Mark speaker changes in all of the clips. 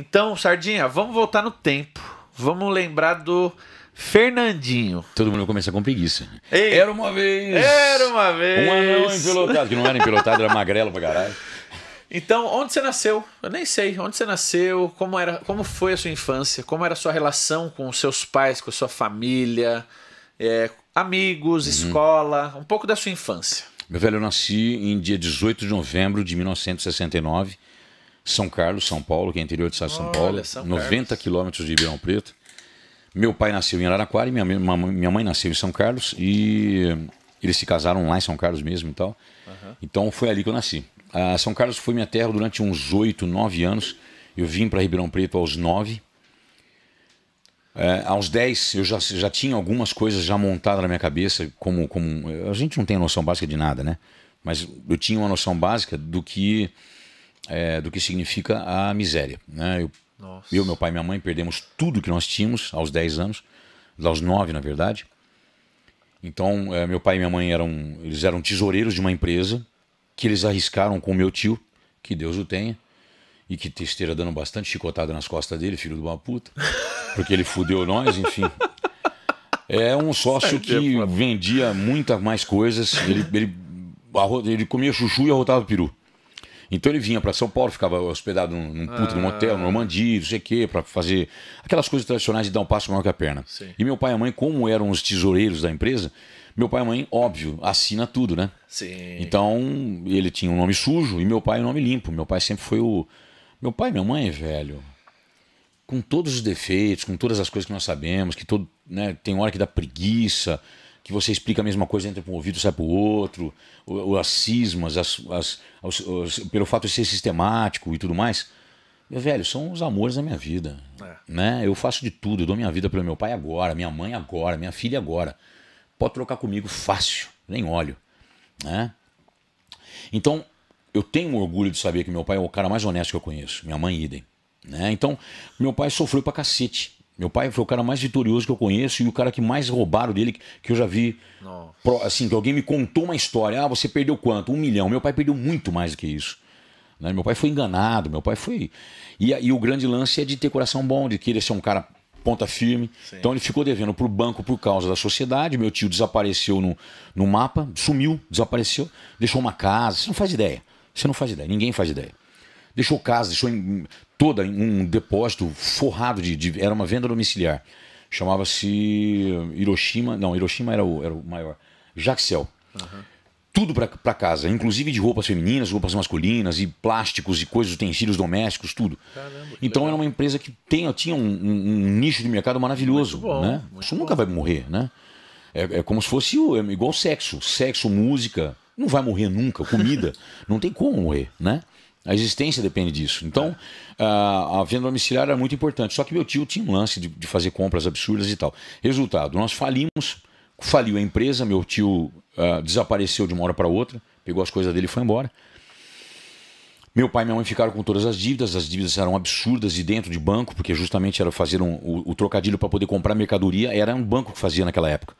Speaker 1: Então, Sardinha, vamos voltar no tempo. Vamos lembrar do Fernandinho.
Speaker 2: Todo mundo começa com preguiça.
Speaker 1: Ei,
Speaker 2: Era uma vez.
Speaker 1: Era uma vez.
Speaker 2: Um anão empelotado, que não era empelotado, era magrelo pra caralho.
Speaker 1: Então, onde você nasceu? Eu nem sei. Onde você nasceu? Como foi a sua infância? Como era a sua relação com os seus pais, com a sua família, amigos, escola? Um pouco da sua infância.
Speaker 2: Meu velho, eu nasci em dia 18 de novembro de 1969, São Carlos, São Paulo, que é interior do estado de São Paulo,
Speaker 1: São
Speaker 2: 90 quilômetros de Ribeirão Preto. Meu pai nasceu em Araraquara e minha mãe nasceu em São Carlos e eles se casaram lá em São Carlos mesmo e tal. Então foi ali que eu nasci. São Carlos foi minha terra durante uns 8, 9 anos. Eu vim para Ribeirão Preto aos 9. Aos 10 eu já tinha algumas coisas já montadas na minha cabeça, como a gente não tem noção básica de nada, né? Mas eu tinha uma noção básica do que significa a miséria, né? Eu, meu pai e minha mãe perdemos tudo que nós tínhamos aos 10 anos, aos 9 na verdade. Então meu pai e minha mãe eles eram tesoureiros de uma empresa que eles arriscaram com o meu tio, que Deus o tenha, e que esteja dando bastante chicotada nas costas dele, filho de uma puta, porque ele fudeu nós, enfim. É um sócio que vendia muitas mais coisas, ele comia chuchu e arrotava peru. Então ele vinha para São Paulo, ficava hospedado num hotel, no Normandia, não sei o quê, para fazer aquelas coisas tradicionais de dar um passo maior que a perna.
Speaker 1: Sim.
Speaker 2: E meu pai e a mãe, como eram os tesoureiros da empresa, meu pai e a mãe, óbvio, assina tudo, né?
Speaker 1: Sim.
Speaker 2: Então ele tinha um nome sujo e meu pai um nome limpo. Meu pai sempre foi o... Meu pai e minha mãe, velho, com todos os defeitos, com todas as coisas que nós sabemos, que né, tem hora que dá preguiça, que você explica a mesma coisa, entra para um ouvido, sai para o outro, as cismas, pelo fato de ser sistemático e tudo mais. Meu velho, são os amores da minha vida. Né? Eu faço de tudo, eu dou minha vida pelo meu pai agora, minha mãe agora, minha filha agora. Pode trocar comigo fácil, nem olho. Né? Então, eu tenho orgulho de saber que meu pai é o cara mais honesto que eu conheço, minha mãe idem. Né? Então, meu pai sofreu pra cacete. Meu pai foi o cara mais vitorioso que eu conheço e o cara que mais roubaram dele que eu já vi. Assim, que alguém me contou uma história. Você perdeu quanto? 1 milhão. Meu pai perdeu muito mais do que isso. Né? Meu pai foi enganado, meu pai foi... E o grande lance é de ter coração bom, de querer ser um cara ponta firme. Sim. Então ele ficou devendo pro banco por causa da sociedade. Meu tio desapareceu no mapa, sumiu, desapareceu, deixou uma casa. Você não faz ideia. Você não faz ideia, ninguém faz ideia. Deixou casa, deixou toda um depósito forrado era uma venda domiciliar. Chamava-se Hiroshima. Não, Hiroshima era o maior. Jaxel. Tudo para casa, inclusive de roupas femininas, roupas masculinas, e plásticos e coisas, utensílios domésticos, tudo. Caramba, então era uma empresa que tinha um nicho de mercado maravilhoso. Muito bom, né? Isso nunca vai morrer, né? É como se fosse igual sexo. Sexo, música, não vai morrer nunca. Comida, não tem como morrer, né? A existência depende disso. Então, a venda domiciliar era muito importante. Só que meu tio tinha um lance de fazer compras absurdas e tal. Resultado, nós faliu a empresa, meu tio desapareceu de uma hora para outra, pegou as coisas dele e foi embora. Meu pai e minha mãe ficaram com todas as dívidas eram absurdas e dentro de banco, porque justamente era fazer o trocadilho para poder comprar mercadoria, era um banco que fazia naquela época.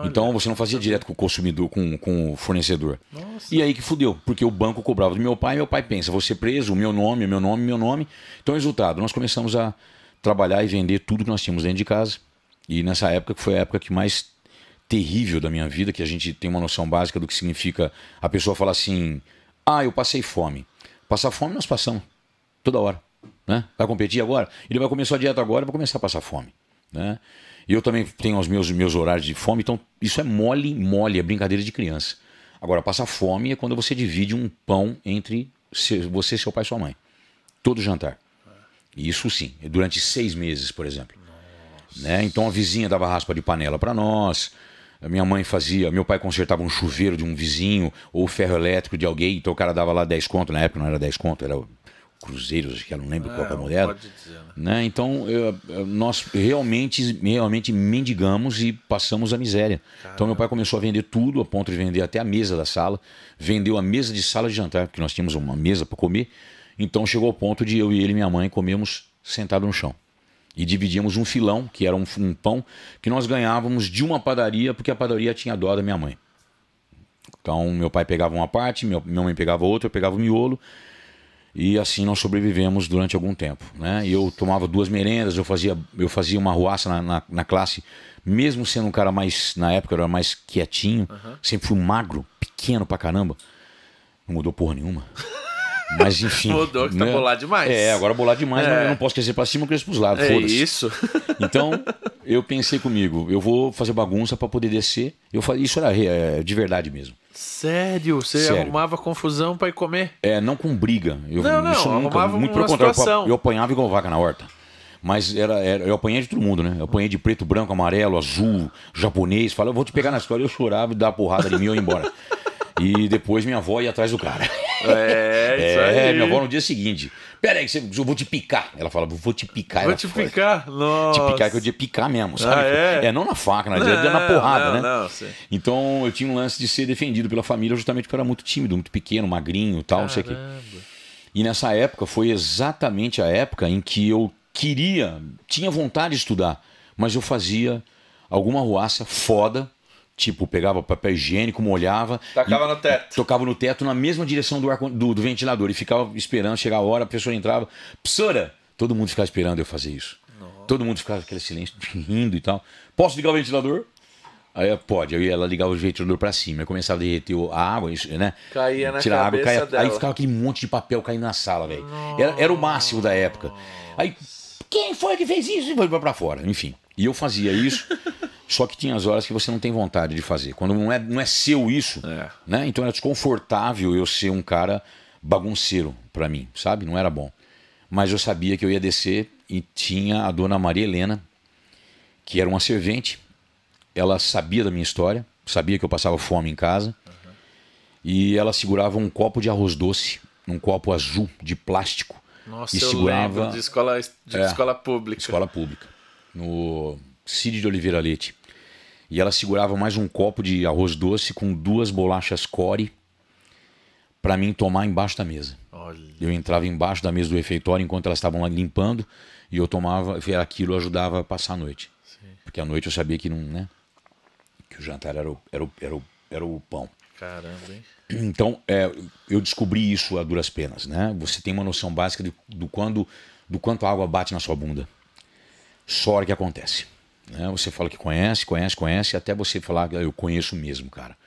Speaker 2: Então você não fazia direto com o consumidor, com o fornecedor. Nossa. E aí que fudeu, porque o banco cobrava do meu pai pensa, vou ser preso, meu nome. Então resultado, nós começamos a trabalhar e vender tudo que nós tínhamos dentro de casa. E nessa época, que foi a época que mais terrível da minha vida, que a gente tem uma noção básica do que significa a pessoa falar assim, eu passei fome. Passar fome nós passamos, toda hora. Né? Vai competir agora? Ele vai começar a dieta agora e vai começar a passar fome. Né? E eu também tenho os meus horários de fome, então isso é mole, é brincadeira de criança. Agora, passar fome é quando você divide um pão entre você, seu pai e sua mãe. Todo jantar. Isso sim, durante 6 meses, por exemplo. Né? Então a vizinha dava raspa de panela para nós. Meu pai consertava um chuveiro de um vizinho ou ferro elétrico de alguém, então o cara dava lá 10 conto, na época não era 10 conto, era Cruzeiros, que eu não lembro qual é a modelo. Pode dizer, né? Então nós realmente mendigamos e passamos a miséria. Caramba. Então meu pai começou a vender tudo, a ponto de vender até a mesa da sala, vendeu a mesa de sala de jantar, porque nós tínhamos uma mesa para comer, então chegou ao ponto de eu e ele e minha mãe comemos sentado no chão. E dividíamos um filão, que era um pão, que nós ganhávamos de uma padaria, porque a padaria tinha dó da minha mãe. Então meu pai pegava uma parte, minha mãe pegava outra, eu pegava o miolo. E assim nós sobrevivemos durante algum tempo, né? E eu tomava 2 merendas, eu fazia uma arruaça na classe, mesmo sendo um cara mais, na época eu era mais quietinho, sempre fui magro, pequeno pra caramba. Não mudou porra nenhuma. Mas enfim.
Speaker 1: Mudou, que tá bolado demais.
Speaker 2: Agora bolado demais, mas eu não posso crescer pra cima, eu cresço pros lados, foda-se.
Speaker 1: Isso.
Speaker 2: Então, eu pensei comigo, eu vou fazer bagunça pra poder descer. Isso era de verdade mesmo.
Speaker 1: Sério? Você arrumava confusão pra ir comer?
Speaker 2: Não com briga.
Speaker 1: Arrumava
Speaker 2: muito
Speaker 1: uma situação.
Speaker 2: Eu apanhava igual vaca na horta. Mas eu apanhei de todo mundo, né? Eu apanhei de preto, branco, amarelo, azul, japonês. Falei, eu vou te pegar na escola. Eu chorava e dava porrada de mim e eu ia embora. E depois minha avó ia atrás do cara.
Speaker 1: Isso aí.
Speaker 2: Minha avó no dia seguinte. Pera aí, eu vou te picar. Ela falava, vou te picar.
Speaker 1: Vou te picar? Nossa.
Speaker 2: Te picar, que eu ia picar mesmo, sabe? Não na faca, na porrada, né?
Speaker 1: Não, sim.
Speaker 2: Então eu tinha um lance de ser defendido pela família justamente porque eu era muito tímido, muito pequeno, magrinho e tal, não sei o quê. E nessa época foi exatamente a época em que eu tinha vontade de estudar, mas eu fazia alguma arruaça foda. Tipo, pegava papel higiênico, molhava.
Speaker 1: Tocava no teto.
Speaker 2: Tocava no teto na mesma direção do ventilador. E ficava esperando chegar a hora, a pessoa entrava. Professora! Todo mundo ficava esperando eu fazer isso. Nossa. Todo mundo ficava aquele silêncio, rindo e tal. Posso ligar o ventilador? Aí pode. Aí ela ligava o ventilador pra cima. Aí começava a derreter a água, né?
Speaker 1: Caía na
Speaker 2: tirar
Speaker 1: cabeça
Speaker 2: água,
Speaker 1: dela.
Speaker 2: Aí ficava aquele monte de papel caindo na sala, velho. Era o máximo da época. Aí, quem foi que fez isso? E foi pra fora. Enfim. E eu fazia isso. Só que tinha as horas que você não tem vontade de fazer. Quando não é seu isso, né? Então era desconfortável eu ser um cara bagunceiro pra mim, sabe? Não era bom. Mas eu sabia que eu ia descer e tinha a dona Maria Helena, que era uma servente. Ela sabia da minha história, sabia que eu passava fome em casa. E ela segurava um copo de arroz doce, num copo azul de plástico.
Speaker 1: Nossa,
Speaker 2: e
Speaker 1: eu
Speaker 2: segurava
Speaker 1: lembro de escola pública.
Speaker 2: Escola pública. No Cid de Oliveira Leite. E ela segurava mais um copo de arroz doce com 2 bolachas Core para mim tomar embaixo da mesa.
Speaker 1: Olha.
Speaker 2: Eu entrava embaixo da mesa do refeitório enquanto elas estavam lá limpando e eu tomava, aquilo ajudava a passar a noite. Sim. Porque à noite eu sabia que não, né? Que o jantar era o pão.
Speaker 1: Caramba, hein?
Speaker 2: Então, eu descobri isso a duras penas, né? Você tem uma noção básica do quanto a água bate na sua bunda. Só a hora que acontece. Né? Você fala que conhece, até você falar que eu conheço mesmo, cara.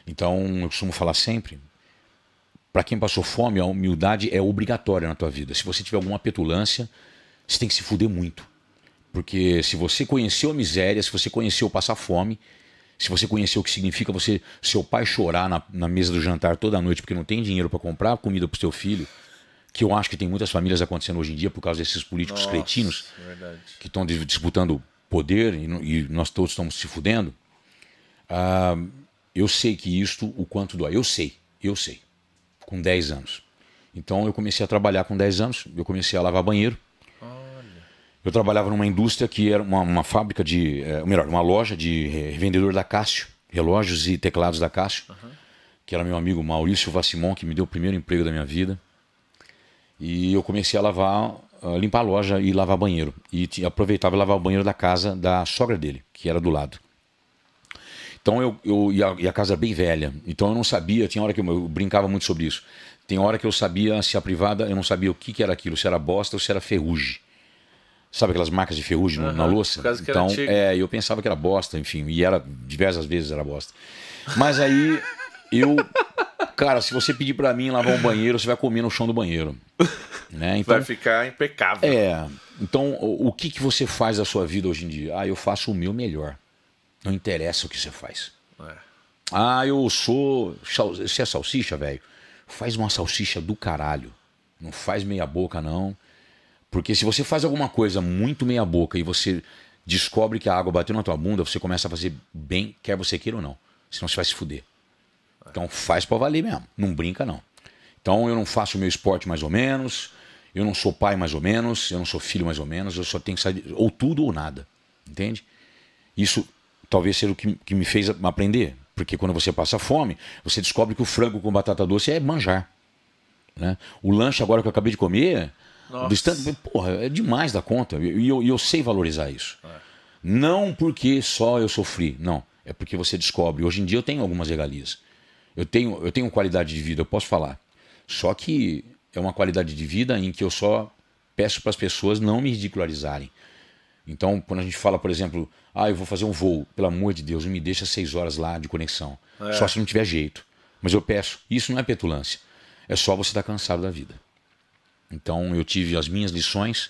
Speaker 2: Então, eu costumo falar sempre, para quem passou fome, a humildade é obrigatória na tua vida. Se você tiver alguma petulância, você tem que se fuder muito. Porque se você conheceu a miséria, se você conheceu passar fome, se você conheceu o que significa seu pai chorar na mesa do jantar toda noite porque não tem dinheiro para comprar comida pro seu filho, que eu acho que tem muitas famílias acontecendo hoje em dia por causa desses políticos cretinos que estão disputando poder e nós todos estamos se fudendo. Eu sei que isto, o quanto dói. Eu sei. Com 10 anos. Então eu comecei a trabalhar com 10 anos, eu comecei a lavar banheiro. Eu trabalhava numa indústria que era uma fábrica uma loja de revendedor da Cássio, relógios e teclados da Cássio, que era meu amigo Maurício Vassimon, que me deu o primeiro emprego da minha vida. E eu comecei a limpar a loja e lavar banheiro. E aproveitava e lavava o banheiro da casa da sogra dele, que era do lado. Então e a casa era bem velha. Então eu não sabia, tinha hora que eu brincava muito sobre isso. Tem hora que eu sabia se a privada, eu não sabia o que era aquilo, se era bosta ou se era ferrugem. Sabe aquelas marcas de ferrugem na louça? Então, eu pensava que era bosta, enfim, e diversas vezes era bosta. Mas aí cara, se você pedir pra mim lavar um banheiro, você vai comer no chão do banheiro. Né? Então,
Speaker 1: vai ficar impecável.
Speaker 2: Então, o que você faz da sua vida hoje em dia? Eu faço o meu melhor. Não interessa o que você faz. Você é salsicha, velho? Faz uma salsicha do caralho. Não faz meia boca, não. Porque se você faz alguma coisa muito meia boca e você descobre que a água bateu na tua bunda, você começa a fazer bem, quer você queira ou não. Senão você vai se fuder. Então faz pra valer mesmo. Não brinca, não. Então eu não faço o meu esporte mais ou menos, eu não sou pai mais ou menos, eu não sou filho mais ou menos, eu só tenho que sair ou tudo ou nada. Entende? Isso talvez seja o que me fez aprender. Porque quando você passa fome, você descobre que o frango com batata doce é manjar. Né? O lanche agora que eu acabei de comer... Porra, é demais da conta. E eu sei valorizar isso. Não porque só eu sofri. Não. É porque você descobre. Hoje em dia eu tenho algumas regalias. Eu tenho qualidade de vida, eu posso falar. Só que é uma qualidade de vida em que eu só peço para as pessoas não me ridicularizarem. Então, quando a gente fala, por exemplo, eu vou fazer um voo, pelo amor de Deus, não me deixa 6 horas lá de conexão. Só se não tiver jeito. Mas eu peço. Isso não é petulância. É só você estar cansado da vida. Então, eu tive as minhas lições.